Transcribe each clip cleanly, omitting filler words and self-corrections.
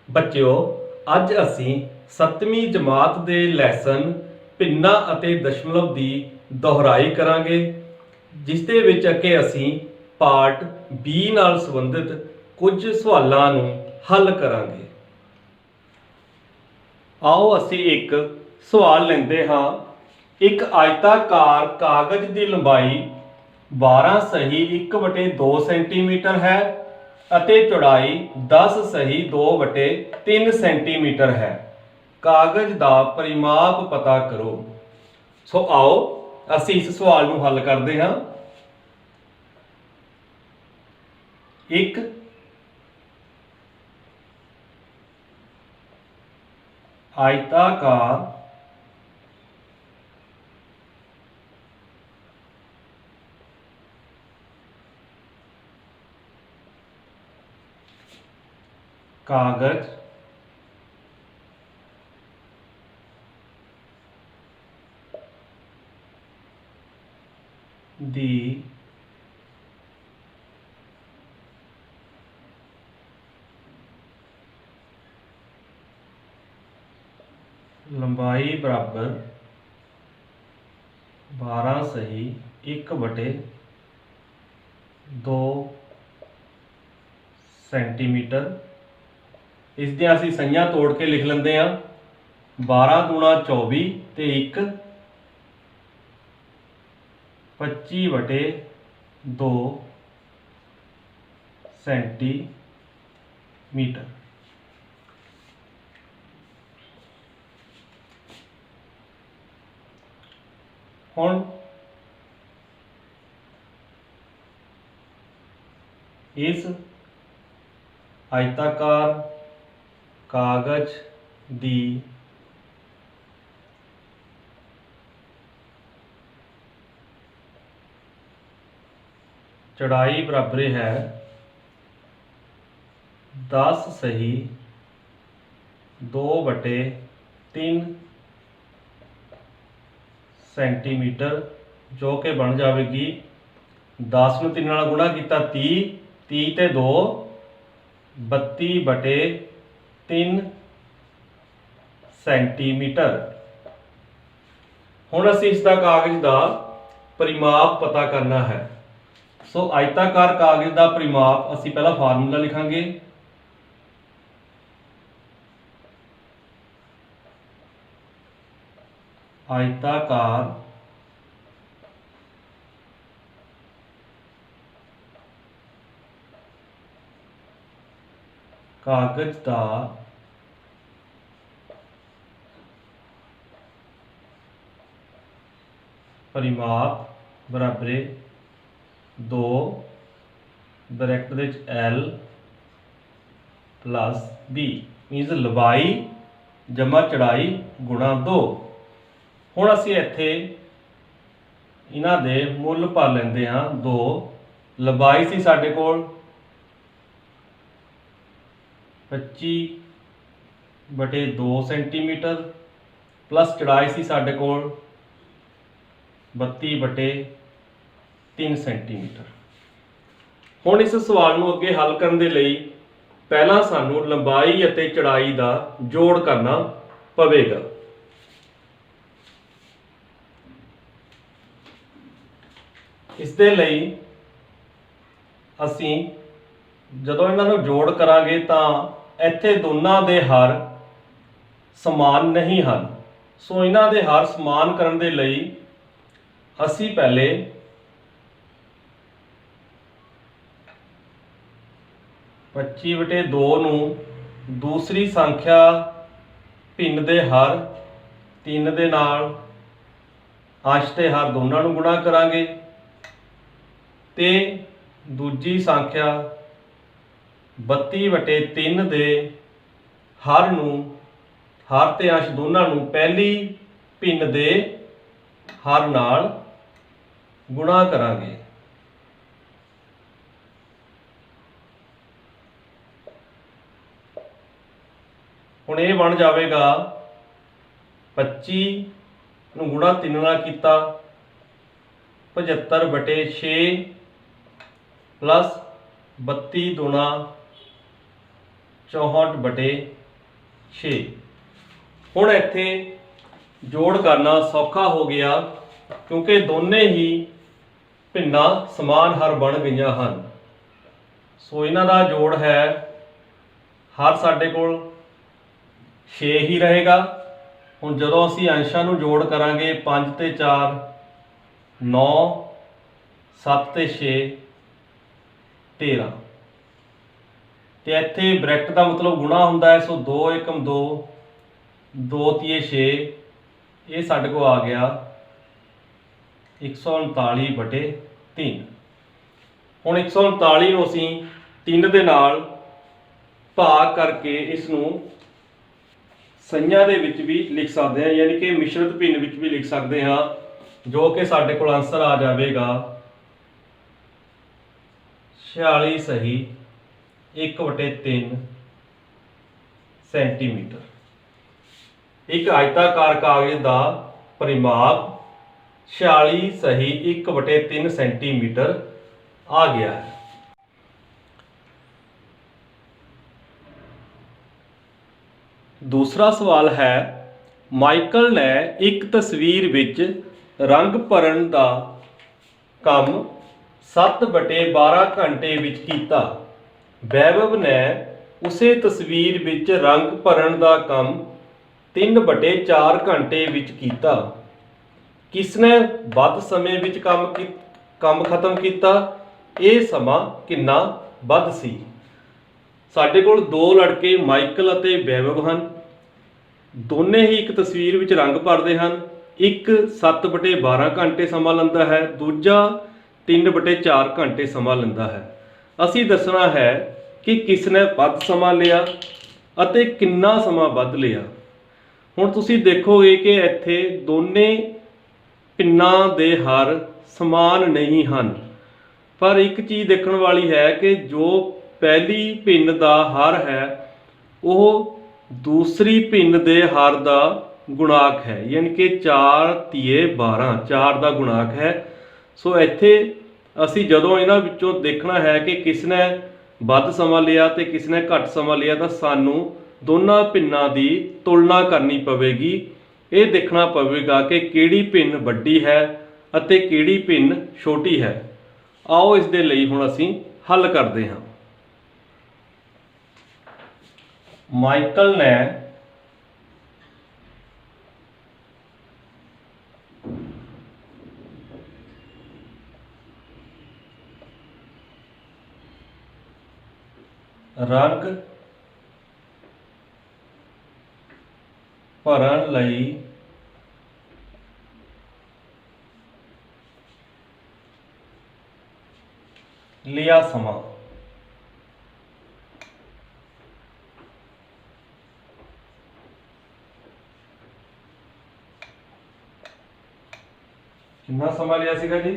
ਬੱਚਿਓ, ਅੱਜ ਅਸੀਂ 7ਵੀਂ ਜਮਾਤ ਦੇ ਲੈਸਨ ਭਿੰਨਾਂ ਅਤੇ ਦਸ਼ਮਲਵ ਦੀ ਦੁਹਰਾਈ ਕਰਾਂਗੇ, ਜਿਸ ਦੇ ਵਿੱਚ ਅੱਗੇ ਅਸੀਂ ਪਾਰਟ B ਨਾਲ ਸੰਬੰਧਿਤ ਕੁਝ ਸਵਾਲਾਂ ਨੂੰ ਹੱਲ ਕਰਾਂਗੇ। ਆਓ ਅਸੀਂ ਇੱਕ ਸਵਾਲ ਲੈਂਦੇ ਹਾਂ। ਇੱਕ ਆਇਤਾਕਾਰ ਕਾਗਜ਼ ਦੀ ਲੰਬਾਈ 12 ਸਹੀ 1/2 ਸੈਂਟੀਮੀਟਰ ਹੈ ਅਤੇ ਚੌੜਾਈ 10 ਸਹੀ 2/3 ਸੈਂਟੀਮੀਟਰ ਹੈ। ਕਾਗਜ਼ ਦਾ ਪਰਿਮਾਪ ਪਤਾ ਕਰੋ। ਸੋ ਆਓ ਅਸੀਂ ਇਸ ਸਵਾਲ ਨੂੰ ਹੱਲ ਕਰਦੇ ਹਾਂ। ਇੱਕ आयताकार कागज दी लंबाई बराबर 12 सही 1/2 सेंटीमीटर। इस दी असीं सहियां तोड़ के लिख लेंदे हां। 12 दूना 24 ते 1 25/2 सेंटीमीटर। हुण इस आयताकार कागज दी चौड़ाई बराबर है 10 सही 2/3 सेंटीमीटर, जो कि बन जाएगी 10 में 3 गुणा किया 30, 30 ते 2 32/3 सेंटीमीटर। हुण असीं इसका कागज का परिमाप पता करना है। सो आयताकार कागज का परिमाप असीं पहला फार्मूला लिखांगे। आयताकार कागज का परिमाप बराबर 2 ब्रैकेट L प्लस B मीनस लंबाई जमा चौड़ाई गुणा 2। हुण असीं इत्थे इन्हां दे मुੱਲ भर लैंदे हां। 2 लंबाई सी साडे कोल 25/2 सेंटीमीटर प्लस चौड़ाई सी साडे कोल 32/3 सेंटीमीटर। हुण इस सवाल नूं अगे हल करन दे लई पहलां सानूं लंबाई अते चौड़ाई दा जोड़ करना पवेगा। इस दे लई असीं जदों इन्हां नूं जोड़ करांगे तां इत्थे दोनां दे हर समान नहीं हन। सो इन्हां दे हर समान करन दे लई असीं पहले 25/2 नूं दूसरी संख्या भिन्न दे हर 3 दे नाल अंश ते हर दोनों नूं गुणा करांगे ते दूजी संख्या 32/3 दे हर नूं हर ते अंश दोनों नूं पहली भिन्न दे हर नाल गुणा करांगे। हुण ये बन जाएगा 25 नूं गुणा 3 नाल कीता 75/6 प्लस 32 दूना 64/3 6। ਹੁਣ ਇੱਥੇ ਜੋੜ ਕਰਨਾ ਸੌਖਾ ਹੋ ਗਿਆ ਕਿਉਂਕਿ ਦੋਨੇ ਹੀ ਭਿੰਨਾਂ ਸਮਾਨ ਹਰ ਬਣ ਗਈਆਂ ਹਨ। ਸੋ ਇਹਨਾਂ ਦਾ ਜੋੜ ਹੈ ਹਰ ਸਾਡੇ ਕੋਲ 6 ਹੀ ਰਹੇਗਾ। ਹੁਣ ਜਦੋਂ ਅਸੀਂ ਅੰਸ਼ਾਂ ਨੂੰ ਜੋੜ ਕਰਾਂਗੇ 5 ਤੇ 4 9, 7 ਤੇ 6 13, ਤੇ ਇੱਥੇ ਬ੍ਰੈਕਟ ਦਾ ਮਤਲਬ ਗੁਣਾ ਹੁੰਦਾ ਹੈ। ਸੋ 2 ਏਕਮ 2, 2 ਤੀਏ 6, ਇਹ ਸਾਡੇ ਕੋਲ ਆ ਗਿਆ 139/3। ਹੁਣ 139 ਨੂੰ ਅਸੀਂ 3 ਦੇ ਨਾਲ ਭਾਗ ਕਰਕੇ ਇਸ ਨੂੰ ਸੰਨਿਆਂ ਦੇ ਵਿੱਚ ਵੀ ਲਿਖ ਸਕਦੇ ਹਾਂ, ਯਾਨੀ ਕਿ ਮਿਸ਼ਰਤ ਭਿੰਨ ਵਿੱਚ ਵੀ ਲਿਖ ਸਕਦੇ ਹਾਂ, ਜੋ ਕਿ ਸਾਡੇ ਕੋਲ ਆਂਸਰ ਆ ਜਾਵੇਗਾ 46 ਸਹੀ 1/3 ਸੈਂਟੀਮੀਟਰ। ਇੱਕ ਆਇਤਾਕਾਰ ਕਾਗਜ਼ ਦਾ ਪਰਿਮਾਪ 46 ਸਹੀ 1/3 ਸੈਂਟੀਮੀਟਰ ਆ ਗਿਆ ਹੈ। ਦੂਸਰਾ ਸਵਾਲ ਹੈ, ਮਾਈਕਲ ਨੇ ਇੱਕ ਤਸਵੀਰ ਵਿੱਚ ਰੰਗ ਭਰਨ ਦਾ ਕੰਮ 7/12 ਘੰਟੇ ਵਿੱਚ ਕੀਤਾ। ਵੈਭਵ ਨੇ ਉਸੇ ਤਸਵੀਰ ਵਿੱਚ ਰੰਗ ਭਰਨ ਦਾ ਕੰਮ 3/4 ਘੰਟੇ ਵਿੱਚ ਕੀਤਾ। ਕਿਸਨੇ ਵੱਧ ਸਮੇਂ ਵਿੱਚ ਕੰਮ ਖਤਮ ਕੀਤਾ? ਇਹ ਸਮਾਂ ਕਿੰਨਾ ਵੱਧ ਸੀ? ਸਾਡੇ ਕੋਲ ਦੋ ਲੜਕੇ ਮਾਈਕਲ ਅਤੇ ਵੈਭਵ ਹਨ। ਦੋਨੇ ਹੀ ਇੱਕ ਤਸਵੀਰ ਵਿੱਚ ਰੰਗ ਭਰਦੇ ਹਨ। ਇੱਕ 7/12 ਘੰਟੇ ਸਮਾਂ ਲੈਂਦਾ ਹੈ, ਦੂਜਾ 3/4 ਘੰਟੇ ਸਮਾਂ ਲੈਂਦਾ ਹੈ। ਅਸੀਂ ਦੱਸਣਾ ਹੈ ਕਿ ਕਿਸਨੇ ਵੱਧ ਸਮਾਂ ਲਿਆ ਅਤੇ ਕਿੰਨਾ ਸਮਾਂ ਵੱਧ ਲਿਆ। ਹੁਣ ਤੁਸੀਂ ਦੇਖੋਗੇ ਕਿ ਇੱਥੇ ਦੋਨੇ ਭਿੰਨਾਂ ਦੇ ਹਰ ਸਮਾਨ ਨਹੀਂ ਹਨ, ਪਰ ਇੱਕ ਚੀਜ਼ ਦੇਖਣ ਵਾਲੀ ਹੈ ਕਿ ਜੋ ਪਹਿਲੀ ਭਿੰਨ ਦਾ ਹਰ ਹੈ ਉਹ ਦੂਸਰੀ ਭਿੰਨ ਦੇ ਹਰ ਦਾ ਗੁਣਾਕ ਹੈ, ਯਾਨੀ ਕਿ 4 ਤੀਏ 12 4 ਦਾ ਗੁਣਾਕ ਹੈ। ਸੋ ਇੱਥੇ ਅਸੀਂ ਜਦੋਂ ਇਹਨਾਂ ਵਿੱਚੋਂ ਦੇਖਣਾ ਹੈ ਕਿ ਕਿਸਨੇ ਵੱਧ ਸਮਾਂ ਲਿਆ ਤੇ ਕਿਸਨੇ ਘੱਟ ਸਮਾਂ ਲਿਆ, ਤਾਂ ਸਾਨੂੰ ਦੋਨਾਂ ਭਿੰਨਾਂ ਦੀ ਤੁਲਨਾ ਕਰਨੀ ਪਵੇਗੀ। ਇਹ ਦੇਖਣਾ ਪਵੇਗਾ ਕਿ ਕਿਹੜੀ ਭਿੰਨ ਵੱਡੀ ਹੈ ਅਤੇ ਕਿਹੜੀ ਭਿੰਨ ਛੋਟੀ ਹੈ। ਆਓ ਇਸ ਦੇ ਲਈ ਹੁਣ ਅਸੀਂ ਹੱਲ ਕਰਦੇ ਹਾਂ। ਮਾਈਕਲ ਨੇ ਰੰਗ ਭਰਨ ਲਈ ਲਿਆ ਸਮਾਂ। ਕਿੰਨਾ ਸਮਾਂ ਲਿਆ ਸੀਗਾ ਜੀ?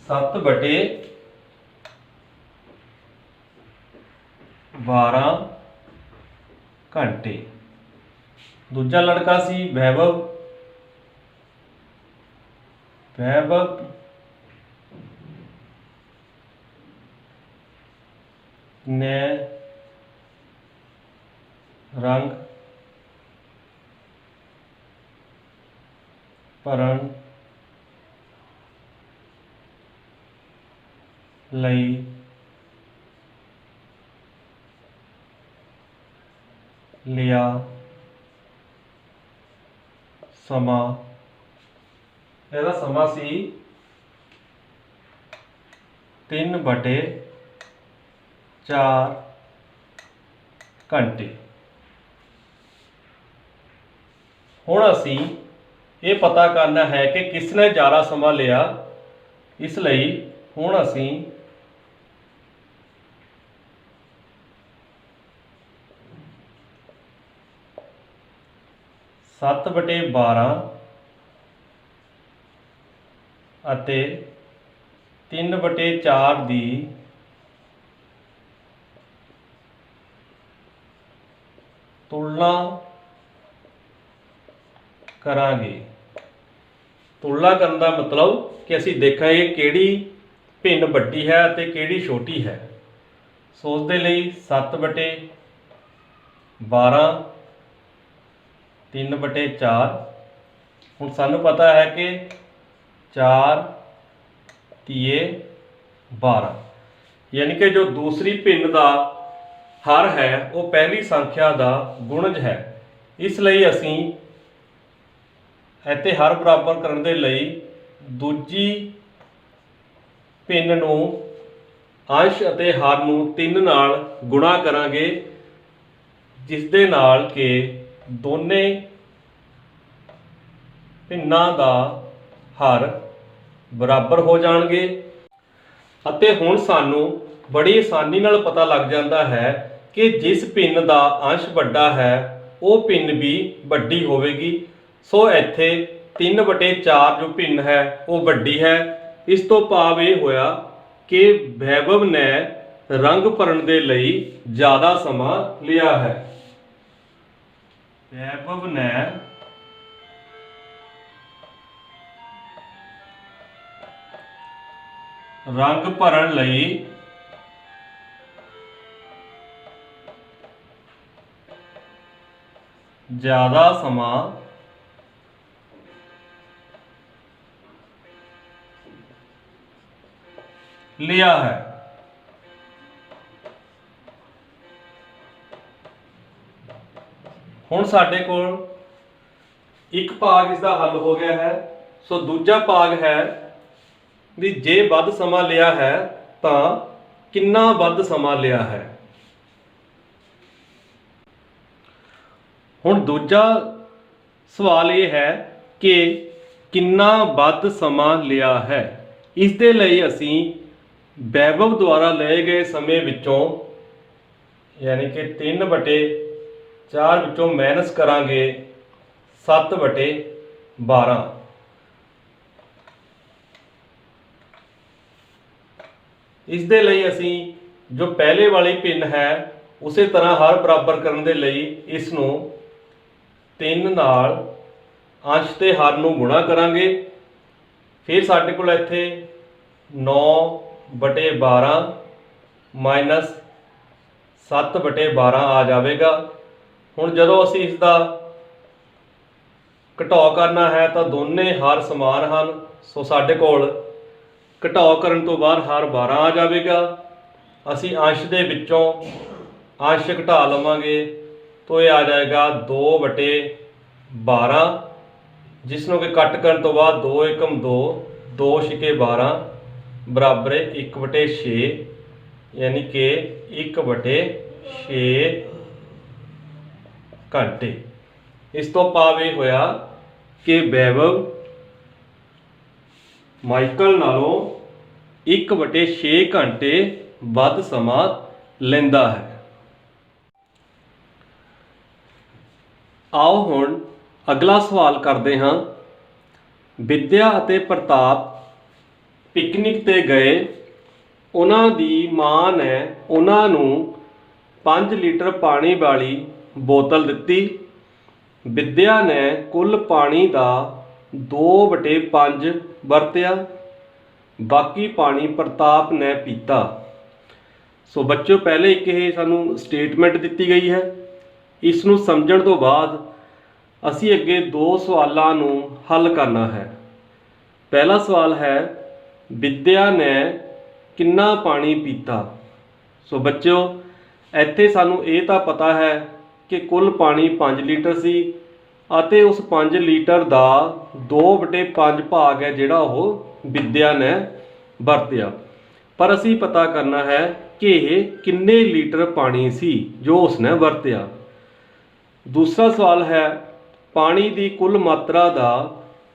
7/12 ਘੰਟੇ। ਦੂਜਾ ਲੜਕਾ ਸੀ ਵੈਭਵ। ਵੈਭਵ ਨੇ ਰੰਗ ਭਰਨ ਲਈ ਲਿਆ ਸਮਾਂ। ਇਹਦਾ ਸਮਾਂ ਸੀ 3/4 ਘੰਟੇ। ਹੁਣ ਅਸੀਂ ਇਹ ਪਤਾ ਕਰਨਾ ਹੈ ਕਿ ਕਿਸਨੇ ਜ਼ਿਆਦਾ ਸਮਾਂ ਲਿਆ। ਇਸ ਲਈ ਹੁਣ ਅਸੀਂ ਸੱਤ ਬਟੇ 12 ਅਤੇ 3/4 ਦੀ ਤੁਲਨਾ ਕਰਾਂਗੇ। ਤੁਲਨਾ ਕਰਨ ਦਾ ਮਤਲਬ ਕਿ ਅਸੀਂ ਦੇਖਾਂਗੇ ਕਿਹੜੀ ਭਿੰਨ ਵੱਡੀ ਹੈ ਅਤੇ ਕਿਹੜੀ ਛੋਟੀ ਹੈ। ਸੋ ਉਸ ਦੇ ਲਈ 7/12 3/4। ਹੁਣ ਸਾਨੂੰ पता है कि 4 तीए 12, यानी कि जो दूसरी भिन्न का हर है वो पहली संख्या का गुणज है। इसलिए असी इत्थे हर बराबर करने के लिए दूजी भिन्न नूं अंश अते हर नूं 3 नाल गुणा करांगे, जिस दे नाल के दोने भिन्नां दा हर बराबर हो जाणगे। अते हुण सानू बड़ी आसानी नाल पता लग जाता है कि जिस भिन्न का अंश वड्डा है वो भिन्न भी वड्डी होवेगी। सो इत्थे 3/4 जो भिन्न है वो वड्डी है। इस तो भाव ये होया कि वैभव ने रंग भरन दे लई ज़्यादा समा लिया है। वैभव ने रंग भरन लई ज़्यादा समा लिया है। हुण साडे कोल एक भाग इसका हल हो गया है। सो दूजा भाग है भी जे वध समा लिया है तो कितना वध समा लिया है। हुण दूजा सवाल ये है कि कितना वध समा लिया है। इस दे लई असी वैभव द्वारा लए गए समय विचों यानी कि 3/4 विचों माइनस करांगे 7/12। इस दे लई असी जो पहले वाली भिन्न है उस तरह हर बराबर करने दे लई इस नूं 3 नाल अंश ते हर नूं गुणा करांगे। फिर साडे कोल इत्थे 9/12 माइनस 7/12 आ जाएगा। हुण जदों असी इसका घटाव करना है तो दोने हर समान हैं। सो साडे कोल घटाव करन तो बाद हर 12 आ जाएगा। असी अंश दे विचों अंश घटा लवांगे तो ये आ जाएगा 2/12, जिसनों कि कट करन तो बाद 2 एकम 2, 2 छिके 12 बराबर 1/6, यानी कि 1/6 घंटे। इस तो भाव ये होया कि वैभव माइकल नालों 1/6 घंटे वध समा लैंदा है। आओ हुण अगला सवाल करते हाँ। विद्या अते प्रताप पिकनिक ते गए। उन्हां दी मां ने उन्हां नूं 5 लीटर पानी वाली बोतल दिती। विद्या ने कुल पानी का 2/5 वरत्या, बाकी पानी प्रताप ने पीता। सो बच्चों पहले एक ये सानू स्टेटमेंट दी गई है। इस नूं समझण तो बाद असी अगे 2 सवालों नूं हल करना है। पहला सवाल है विद्या ने कितना पानी पीता। सो बच्चों इत्थे सानू ये तो पता है कि कुल पानी 5 लीटर सी अते उस 5 लीटर का 2/5 भाग है जिहड़ा वो विद्या ने वरत्या। पर असी पता करना है कि ये किन्ने लीटर पानी सी जो उसने वरत्या। दूसरा सवाल है पानी की कुल मात्रा का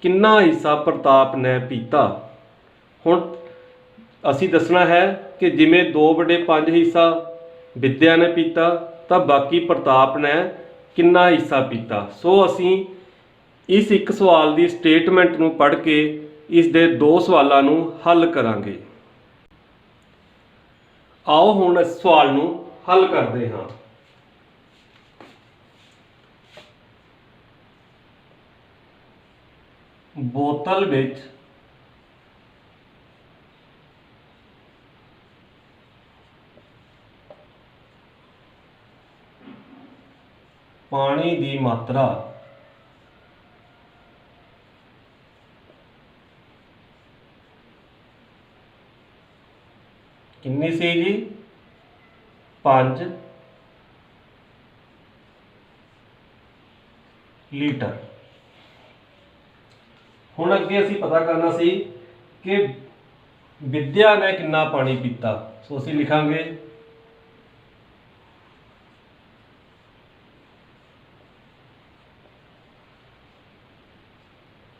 कितना हिस्सा प्रताप ने पीता। हुण असी दसना है कि जिमें 2/5 हिस्सा विद्या ने पीता तो बाकी प्रताप ने कितना हिस्सा पीता। सो असी इस एक सवाल की स्टेटमेंट नूं पढ़ के इस दे 2 सवालों नूं हल करांगे। आओ हुण इस सवाल नूं हल करते हाँ। बोतल विच पानी की मात्रा कितनी सी जी 5 लीटर। हुण अगे असीं पता करना सी कि विद्या ने कितना पानी पीता। सो असीं लिखांगे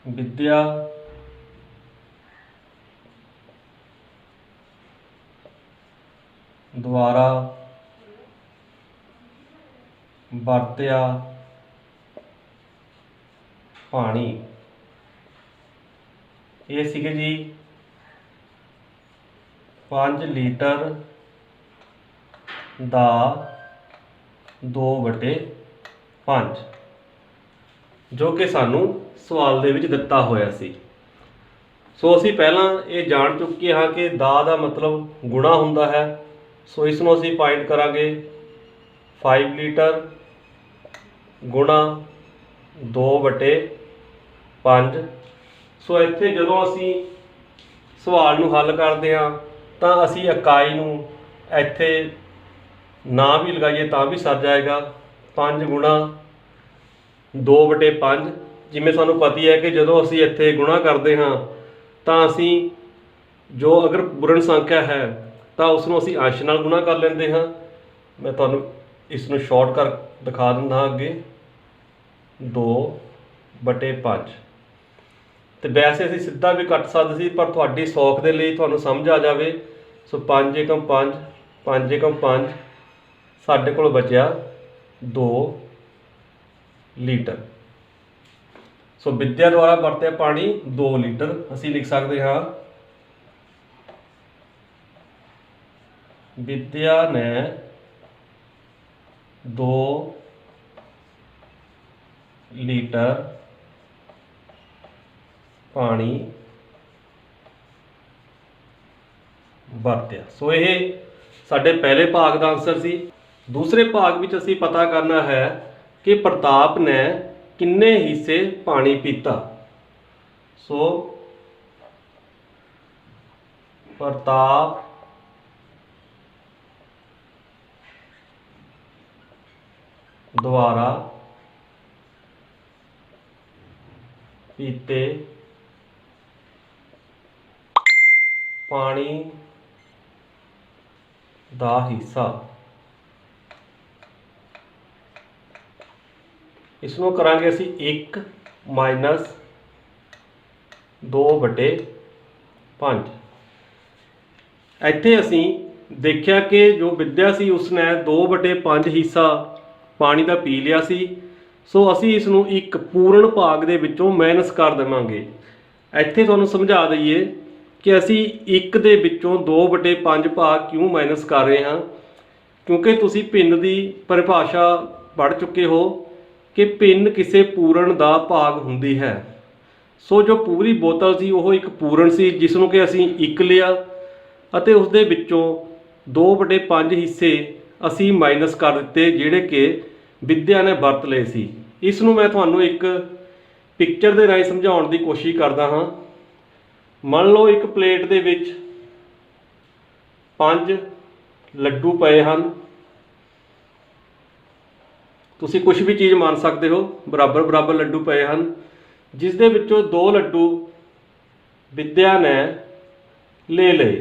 विद्या द्वारा ਵਰਤਿਆ पानी। ये सीगे जी 5 लीटर ਦਾ 2/5 जो कि सानू सवाल दे विच दिता होया सी। सो असी पहला ये जान चुके हाँ कि दा दा मतलब गुणा हुंदा है। सो इसनों असी फाइंड करांगे 5 लीटर गुणा 2/5। सो इत्थे जदों असी सवाल नूं हल करते हाँ तो असी इकाई नूं इत्थे ना भी लगाइए तो भी सर जाएगा। 5 गुणा 2/5 जिमें सानू पता है कि जदों असी इत्थे गुणा करते हाँ तो असी जो अगर पूर्ण संख्या है तो उसनों असी अंश नाल गुणा कर लेंदे हाँ। मैं तुहानू इसनूं शॉर्ट कर दिखा दिंदा अगे 2/5। तो वैसे असीं सीधा भी कट सकते सी पर तुहाडी सौख दे लई तुहानू समझ आ जावे। सो 5 एकम 5 5 एकम 5 साडे कोल बचिया 2 लीटर। सो विद्या द्वारा वरते पानी 2 लीटर असीं लिख सकते हाँ विद्या ने 2 लीटर पानी वरत्या। सो ये साडे पहले भाग का आंसर सी। दूसरे भाग विच असीं पता करना है कि प्रताप ने किन्ने हिस्से पानी पीता। सो प्रताप द्वारा पीते पानी दा हिस्सा। इसनों करांगे असी 1 माइनस 2/5। इत्थे असी देखिया कि जो विद्या सी उसने 2/5 हिस्सा पानी का पी लिया सी। सो असी इसनूं एक पूर्ण भाग दे विचों माइनस कर देवांगे। इत्थे तुहानूं समझा दईए कि असी 1 दे विचों 2/5 भाग क्यों माइनस कर रहे हैं, क्योंकि तुसी भिन्न की परिभाषा पढ़ चुके हो कि भिन्न किसी पूर्ण का भाग हुंदी है। सो जो पूरी बोतल सी वो एक पूर्ण सी जिसनों कि असी 1 लिया अते उस दे विचों 2/5 हिस्से असी माइनस कर दिते जिहड़े कि विद्या ने वरत लए सी। इसनूं मैं तुहानूं एक पिक्चर दे राਹੀਂ समझाउण दी कोशिश करदा हाँ। मान लो एक प्लेट दे विच 5 लड्डू पए हन। तुसी कुछ भी चीज़ मान सकते हो, बराबर बराबर लड्डू पए हन, जिस दे विचों 2 लड्डू विद्या ने ले लए।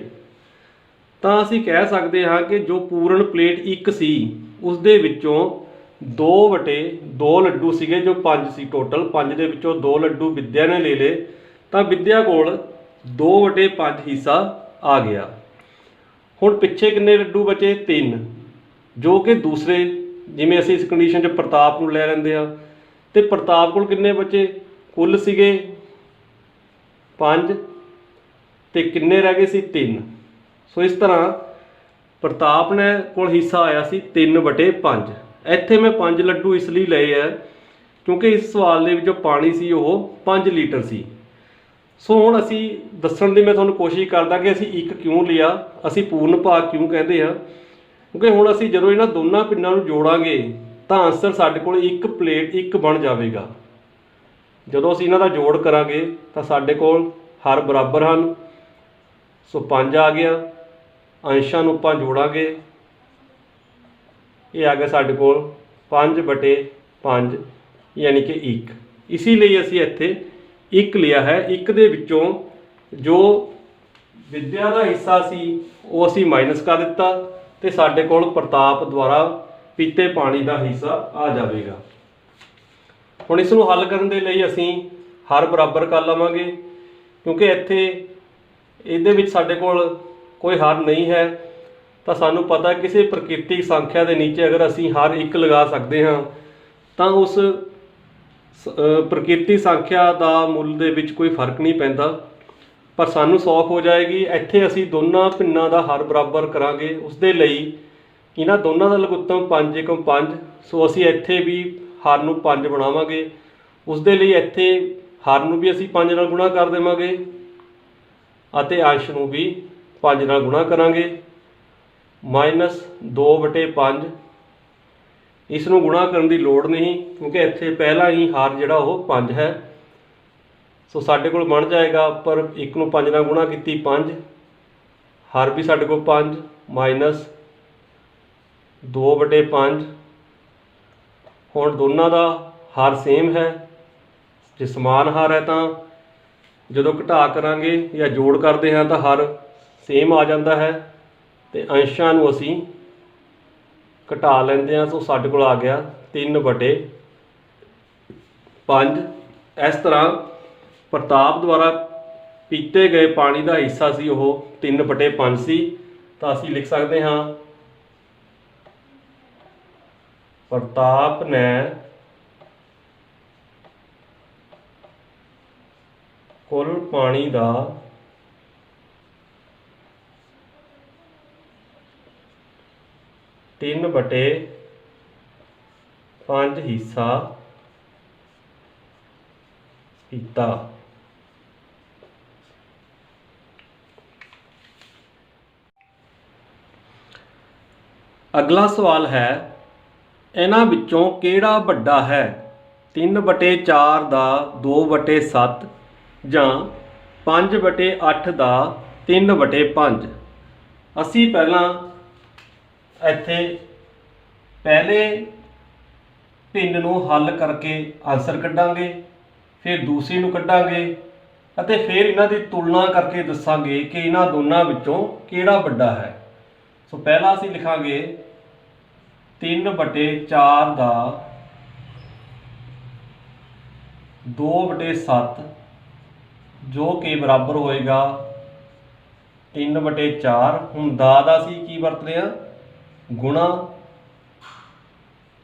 तो असी कह सकते हाँ कि जो पूर्ण प्लेट 1 सी उस दे विचों 2/2 लड्डू सीगे जो 5 सी टोटल 5 दे विचों 2 लड्डू विद्या ने ले ले तो विद्या कोल 2/5 हिस्सा आ गया। हुण पिछे किन्ने लड्डू बचे 3 जो कि दूसरे जिमें असीं इस कंडीशन च प्रताप नूं लै लैंदे आ ते प्रताप कोल किन्ने बचे कुल सीगे 5 ते किन्ने रह गए सी 3। सो इस तरह प्रताप ने कोल हिस्सा आया सी 3/5। ਇੱਥੇ मैं 5 लड्डू इसलिए लए है क्योंकि इस सवाल ਦੇ ਵਿੱਚ जो पानी सी वो 5 लीटर सी। सो हुण असी दस्सण ਦੀ मैं तुहानूं कोशिश करदा कि असी 1 क्यों लिया, असी पूर्ण भाग क्यों कहते हैं, क्योंकि हुण असी जदों इन्हां दोनों पिंडां नूं जोड़ांगे तो आंसर साडे कोल 1 प्लेट 1 बन जाएगा। जदों असी इन्हां दा जोड़ करांगे तो साडे कोल हर बराबर हन। सो 5 आ गया ਅੰਸ਼ਾਂ ਨੂੰ ਆਪਾਂ ਜੋੜਾਂਗੇ। ਇਹ ਆ ਗਿਆ ਸਾਡੇ ਕੋਲ 5/5 ਯਾਨੀ ਕਿ 1। ਇਸੇ ਲਈ ਅਸੀਂ ਇੱਥੇ 1 ਲਿਆ ਹੈ। 1 ਦੇ ਵਿੱਚੋਂ ਜੋ ਵਿਦਿਆ ਦਾ ਹਿੱਸਾ ਸੀ ਉਹ ਅਸੀਂ ਮਾਈਨਸ ਕਰ ਦਿੱਤਾ ਤੇ ਸਾਡੇ ਕੋਲ ਪ੍ਰਤਾਪ ਦੁਆਰਾ ਪੀਤੇ ਪਾਣੀ ਦਾ ਹਿੱਸਾ ਆ ਜਾਵੇਗਾ। ਹੁਣ ਇਸ ਨੂੰ ਹੱਲ ਕਰਨ ਦੇ ਲਈ ਅਸੀਂ ਹਰ ਬਰਾਬਰ ਕਰ ਲਵਾਂਗੇ, ਕਿਉਂਕਿ ਇੱਥੇ ਇਹਦੇ ਵਿੱਚ ਸਾਡੇ ਕੋਲ ਕੋਈ ਹਰ ਨਹੀਂ ਹੈ। ਤਾਂ ਸਾਨੂੰ ਪਤਾ ਕਿਸੇ ਪ੍ਰਕਿਰਤਿਕ ਸੰਖਿਆ ਦੇ ਨੀਚੇ ਅਗਰ ਅਸੀਂ ਹਰ 1 ਲਗਾ ਸਕਦੇ ਹਾਂ ਤਾਂ ਉਸ ਪ੍ਰਕਿਰਤੀ ਸੰਖਿਆ ਦਾ ਮੁੱਲ ਦੇ ਵਿੱਚ ਕੋਈ ਫਰਕ ਨਹੀਂ ਪੈਂਦਾ। ਪਰ ਸਾਨੂੰ ਸੌਖ ਹੋ ਜਾਏਗੀ, ਇੱਥੇ ਅਸੀਂ ਦੋਨਾਂ ਭਿੰਨਾਂ ਦਾ ਹਰ ਬਰਾਬਰ ਕਰਾਂਗੇ। ਉਸ ਦੇ ਲਈ ਇਹਨਾਂ ਦੋਨਾਂ ਦਾ ਲਘੁੱਤਮ 5 ਏਕਮ 5, ਸੋ ਅਸੀਂ ਇੱਥੇ ਵੀ ਹਰ ਨੂੰ 5 ਬਣਾਵਾਂਗੇ। ਉਸ ਦੇ ਲਈ ਇੱਥੇ ਹਰ ਨੂੰ ਵੀ ਅਸੀਂ 5 ਨਾਲ ਗੁਣਾ ਕਰ ਦੇਵਾਂਗੇ ਅਤੇ ਅੰਸ਼ ਨੂੰ ਵੀ 5 ਨਾਲ ਗੁਣਾ ਕਰਾਂਗੇ। -2/5, ਇਸ ਨੂੰ ਗੁਣਾ ਕਰਨ ਦੀ ਲੋੜ ਨਹੀਂ ਕਿਉਂਕਿ ਇੱਥੇ ਪਹਿਲਾਂ ਹੀ ਹਰ ਜਿਹੜਾ ਉਹ 5 ਹੈ। ਸੋ ਸਾਡੇ ਕੋਲ ਬਣ ਜਾਏਗਾ, ਪਰ 1 ਨੂੰ 5 ਨਾਲ ਗੁਣਾ ਕੀਤੀ 5, ਹਰ ਵੀ ਸਾਡੇ ਕੋਲ 5 -2/5। ਹੁਣ ਦੋਨਾਂ ਦਾ ਹਰ ਸੇਮ ਹੈ। ਜੇ ਸਮਾਨ ਹਰ ਹੈ ਤਾਂ ਜਦੋਂ ਘਟਾ ਕਰਾਂਗੇ ਜਾਂ ਜੋੜ ਕਰਦੇ ਹਾਂ ਤਾਂ ਹਰ ਸੇਮ ਆ ਜਾਂਦਾ ਹੈ ਤੇ ਅੰਸ਼ਾਂ ਨੂੰ ਅਸੀਂ ਘਟਾ ਲੈਂਦੇ ਹਾਂ। ਸੋ ਸਾਡੇ ਕੋਲ ਆ ਗਿਆ 3/5। ਇਸ ਤਰ੍ਹਾਂ ਪ੍ਰਤਾਪ ਦੁਆਰਾ ਪੀਤੇ ਗਏ ਪਾਣੀ ਦਾ ਹਿੱਸਾ ਸੀ ਉਹ 3/5 ਸੀ। ਤਾਂ ਅਸੀਂ ਲਿਖ ਸਕਦੇ ਹਾਂ ਪ੍ਰਤਾਪ ਨੇ ਕੁੱਲ ਪਾਣੀ ਦਾ 3/5 ਹਿੱਸਾ ਪੀਤਾ। ਅਗਲਾ ਸਵਾਲ ਹੈ, ਇਹਨਾਂ ਵਿੱਚੋਂ ਕਿਹੜਾ ਵੱਡਾ ਹੈ? 3/4 ਦਾ 2/7 ਜਾਂ 5/8 ਦਾ 3/5? ਅਸੀਂ ਪਹਿਲਾਂ ਇੱਥੇ ਪਹਿਲੇ ਭਿੰਨ ਨੂੰ ਹੱਲ ਕਰਕੇ ਆਨਸਰ ਕੱਢਾਂਗੇ, ਫਿਰ ਦੂਸਰੀ ਨੂੰ ਕੱਢਾਂਗੇ ਅਤੇ ਫਿਰ ਇਹਨਾਂ ਦੀ ਤੁਲਨਾ ਕਰਕੇ ਦੱਸਾਂਗੇ ਕਿ ਇਹਨਾਂ ਦੋਨਾਂ ਵਿੱਚੋਂ ਕਿਹੜਾ ਵੱਡਾ ਹੈ। ਸੋ ਪਹਿਲਾਂ ਅਸੀਂ ਲਿਖਾਂਗੇ 3/4 ਦਾ 2/7 ਜੋ ਕਿ ਬਰਾਬਰ ਹੋਏਗਾ 3/4। ਹੁਣ ਦਾ ਅਸੀਂ ਕੀ ਵਰਤ ਰਹੇ ਹਾਂ? ਗੁਣਾ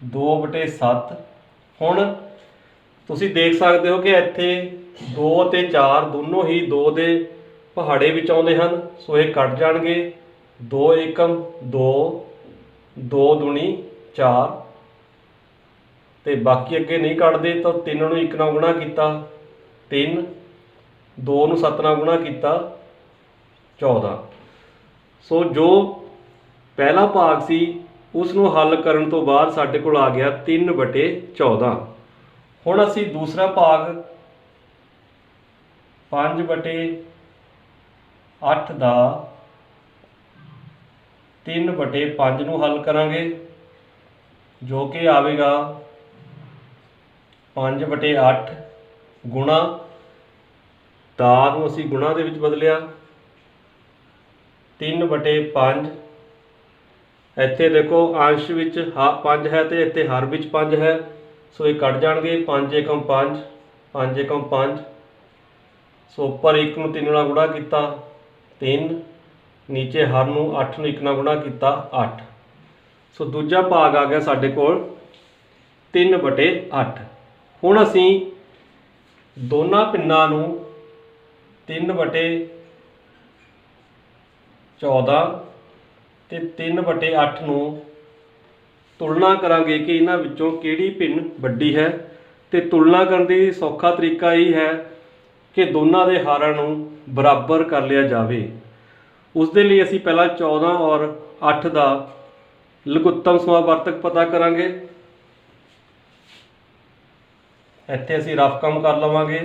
2/7। ਹੁਣ ਤੁਸੀਂ ਦੇਖ ਸਕਦੇ ਹੋ ਕਿ ਇੱਥੇ 2 ਅਤੇ 4 ਦੋਨੋਂ ਹੀ 2 ਦੇ ਪਹਾੜੇ ਵਿੱਚ ਆਉਂਦੇ ਹਨ। ਸੋ ਇਹ ਕੱਟ ਜਾਣਗੇ। 2 ਏਕਮ 2, 2 ਦੂਣੀ 4 ਤੇ ਬਾਕੀ ਅੱਗੇ ਨਹੀਂ ਕੱਟਦੇ। ਤਾਂ 3 ਨੂੰ 1 ਨਾਲ ਗੁਣਾ ਕੀਤਾ 3, 2 ਨੂੰ 7 ਨਾਲ ਗੁਣਾ ਕੀਤਾ 14। ਸੋ ਜੋ ਪਹਿਲਾ ਭਾਗ ਸੀ ਉਸ ਨੂੰ ਹੱਲ ਕਰਨ ਤੋਂ ਬਾਅਦ ਸਾਡੇ ਕੋਲ ਆ ਗਿਆ 3/14। ਹੁਣ ਅਸੀਂ ਦੂਸਰਾ ਭਾਗ 5/8 ਦਾ 3/5 ਨੂੰ ਹੱਲ ਕਰਾਂਗੇ ਜੋ ਕਿ ਆਵੇਗਾ 5/8 ਗੁਣਾ ਦਾ ਨੂੰ ਅਸੀਂ ਗੁਣਾ ਦੇ ਵਿੱਚ ਬਦਲਿਆ 3/5। ਇੱਥੇ ਦੇਖੋ ਅੰਸ਼ ਵਿੱਚ 5 ਹੈ ਤੇ ਇੱਥੇ ਹਰ ਵਿੱਚ 5 ਹੈ। ਸੋ ਇਹ ਕੱਟ ਜਾਣਗੇ। 5 ਏਕਮ 5, 5 ਏਕਮ 5। ਸੋ ਉੱਪਰ 1 ਨੂੰ 3 ਨਾਲ ਗੁਣਾ ਕੀਤਾ 3, ਨੀਚੇ ਹਰ ਨੂੰ 8 ਨੂੰ 1 ਨਾਲ ਗੁਣਾ ਕੀਤਾ 8। ਸੋ ਦੂਜਾ ਭਾਗ ਆ ਗਿਆ ਸਾਡੇ ਕੋਲ 3/8। ਹੁਣ ਅਸੀਂ ਦੋਨਾਂ ਭਿੰਨਾਂ ਨੂੰ 3/14 ਤੇ 3/8 ਨੂੰ ਤੁਲਨਾ ਕਰਾਂਗੇ ਕਿ ਇਹਨਾਂ ਵਿੱਚੋਂ ਕਿਹੜੀ ਭਿੰਨ ਵੱਡੀ ਹੈ। ਤੇ ਤੁਲਨਾ ਕਰਨ ਦੀ ਸੌਖਾ ਤਰੀਕਾ ਇਹ ਹੈ ਕਿ ਦੋਨਾਂ ਦੇ ਹਾਰਾਂ ਨੂੰ ਬਰਾਬਰ ਕਰ ਲਿਆ ਜਾਵੇ। ਉਸ ਦੇ ਲਈ ਅਸੀਂ ਪਹਿਲਾਂ 14 ਔਰ 8 ਦਾ ਲਘੁੱਤਮ ਸਮਾਵਰਤਕ ਪਤਾ ਕਰਾਂਗੇ। ਇੱਥੇ ਅਸੀਂ ਰਫ ਕੰਮ ਕਰ ਲਵਾਂਗੇ।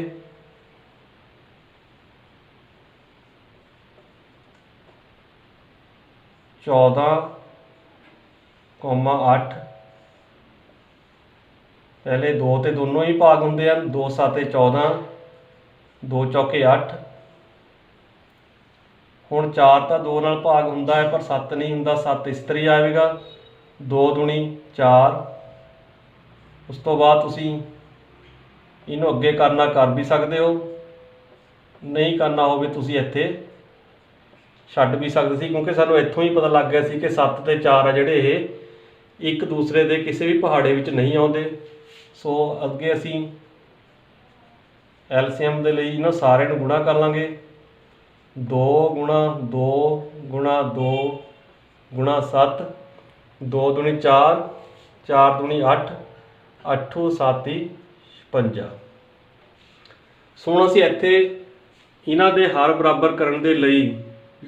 14,8 पहले 2 तो दोनों ही भाग होंगे हैं 2 7 14 2 चौके 8 हुण 4 तो 2 नाल भाग होंदा है पर 7 नहीं होंदा 7 इस तरह ही आएगा 2 दूनी 4 उस तो बाद तुसी इनू अगे करना कर भी सकते हो नहीं करना होवे तुसी इत्थे छड्ड भी सकते सी क्योंकि सानू इत्थों ही पता लग गया सी कि 7 ते 4 आ जिहड़े ये एक दूसरे के किसी भी पहाड़े विच नहीं आउंदे। सो अगे असी एलसीएम दे लई इन्हां सारे नूं गुणा कर लांगे 2 गुणा 2 गुणा 2 गुणा 7 2 दूनी 4 4 दूनी 8 8 7 56। सो हुण असीं इत्थे इन्हां दे हर बराबर करन दे लई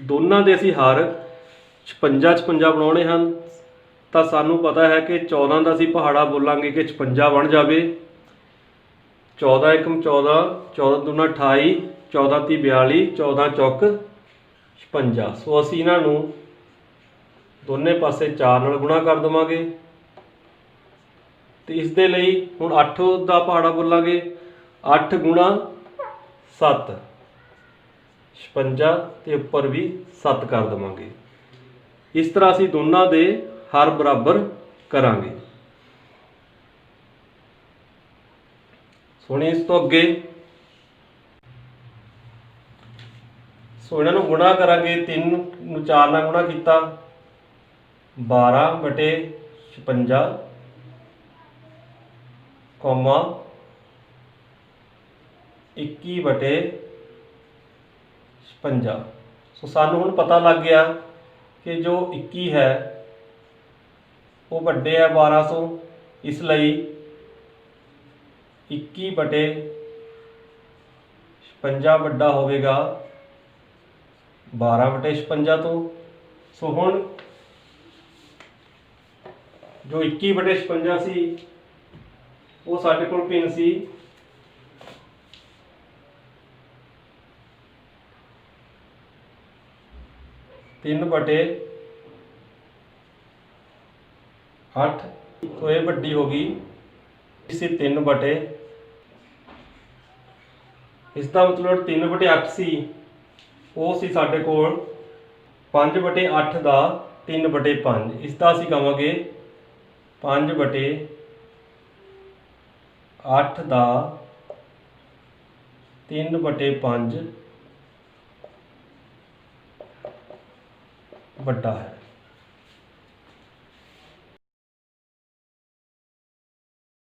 दोनों के असीं हर 56 56 बनाने हैं तो सानू पता है कि 14 का असीं पहाड़ा बोलांगे कि 56 बन जाए 14 एकम 14 14 दूना 28 14 ती 42 14 चौक 56। सो असीं इन्हां नूं दोने पासे 4 नाल गुणा कर देवांगे तो इस दे लई हुण 8 का पहाड़ा बोलांगे 8 गुणा 7 56 ते उपर भी 7 कर देवांगे। इस तरह असीं दोनों दे हर बराबर करांगे। सुनिए इस तो अगे सो इन्हां नूं गुणा करांगे 3 नूं 4 नाल गुणा किया 12 बटे 56 कौमा 21 बटे 56। सो सानू हुण पता लग गया कि जो 21 है वो वड्डे है 1200 इसलिए 21 बटे 56 वड्डा होवेगा 12 बटे 56 तो। सो हुण जो 21 बटे 56 सी वो साडे कोल भिन्न सी 3 बटे 8 तो ये वड्डी होगी इसी 3 बटे इसका मतलब 3 बटे 8 सी वो सी साडे कोल 5 बटे 8 का 3 बटे 5 इसका असीं कहांगे 5 बटे 8 का 3 बटे 5 वड्डा है।